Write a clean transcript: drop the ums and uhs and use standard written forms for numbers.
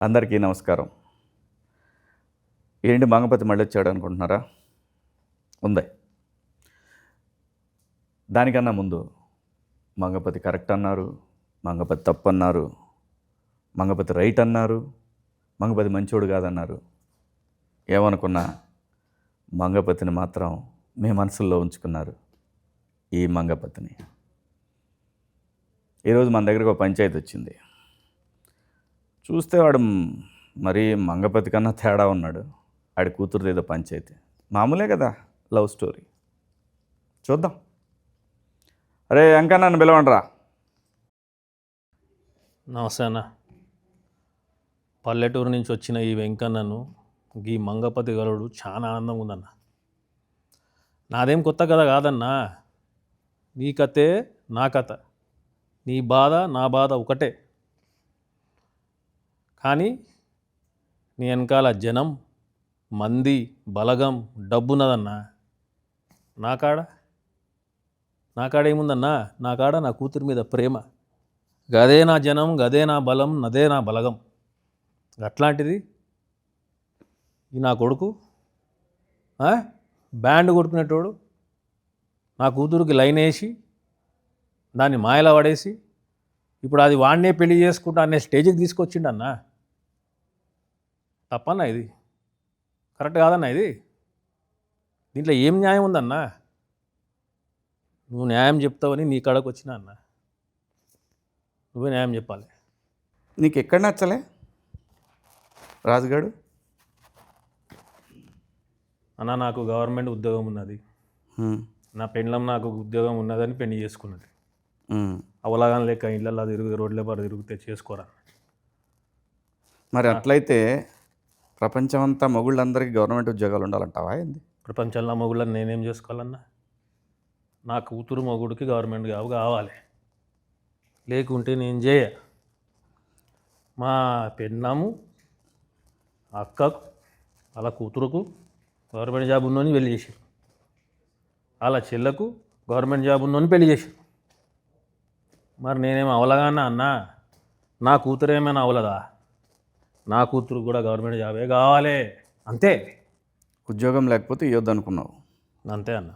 అందరికీ నమస్కారం. ఏంటి మంగపతి మళ్ళీ వచ్చాడు అనుకుంటున్నారా? ఉంది. దానికన్నా ముందు మంగపతి కరెక్ట్ అన్నారు, మంగపతి తప్పు అన్నారు, మంగపతి రైట్ అన్నారు, మంగపతి మంచోడు కాదన్నారు. ఏమనుకున్నా మంగపతిని మాత్రం మీ మనసుల్లో ఉంచుకున్నారు. ఈ మంగపతిని ఈరోజు మన దగ్గరకు ఒక పంచాయతీ వచ్చింది. చూస్తే వాడు మరీ మంగపతి కన్నా తేడా ఉన్నాడు. ఆడి కూతురుది ఏదో పంచాయతీ. మామూలే కదా, లవ్ స్టోరీ. చూద్దాం. అరే అంకా, నన్ను పిలవండి రా. నమస్తే అన్న. పల్లెటూరు నుంచి వచ్చిన ఈ వెంకన్నను ఈ మంగపతి గలుడు చాలా ఆనందంగా ఉందన్న. నాదేం కొత్త కథ కాదన్నా. నీ కథే నా కథ, నీ బాధ నా బాధ ఒకటే. కానీ నీ వెనకాల జనం, మంది, బలగం, డబ్బున్నదన్నా. నా కాడ ఏముందన్నా? నా కాడ నా కూతురి మీద ప్రేమ. గదే నా జనం, గదే నా బలం, నదే నా బలగం. అట్లాంటిది ఈ నా కొడుకు బ్యాండ్ కొట్టుకునేటోడు నా కూతురికి లైన్ వేసి దాన్ని మాయలా పడేసి ఇప్పుడు అది వాడినే పెళ్లి చేసుకుంటా అనే స్టేజ్కి తీసుకొచ్చిండన్న. తప్పన్నా ఇది? కరెక్ట్ కాదన్నా ఇది? దీంట్లో ఏం న్యాయం ఉందన్నా? నువ్వు న్యాయం చెప్తావని నీ కాడకు వచ్చినా అన్న. నువ్వే న్యాయం చెప్పాలి. నీకు ఎక్కడ నచ్చలే రాజుగాడు? అన్న, నాకు గవర్నమెంట్ ఉద్యోగం ఉన్నది. నా పెండ్లం నాకు ఉద్యోగం ఉన్నదని పెళ్లి చేసుకున్నది. అవలాగానే లేక ఇళ్ళల్లో తిరుగు, రోడ్ల పాటు తిరిగితే చేసుకోరా. మరి అట్లయితే ప్రపంచమంతా మొగుళ్ళందరికీ గవర్నమెంట్ ఉద్యోగాలు ఉండాలంటావా ఏంది? ప్రపంచంలో మొగుళ్ళని నేనేం చేసుకోవాలన్నా? నా కూతురు మొగుడికి గవర్నమెంట్ జాబ్ కావాలి, లేకుంటే నేను చేయ. మా పెన్నాము అక్కకు వాళ్ళ కూతురుకు గవర్నమెంట్ జాబ్ ఉన్నోని పెళ్లి చేశారు, వాళ్ళ చెల్లకు గవర్నమెంట్ జాబ్ ఉన్నోని పెళ్లి చేశారు. మరి నేనేమో అవలగానా అన్నా? నా కూతురు ఏమైనా అవలదా? నా కూతురు కూడా గవర్నమెంట్ జాబే కావాలి, అంతే. ఉద్యోగం లేకపోతే ఇవ్వద్దు అనుకున్నావు. అంతే అన్న.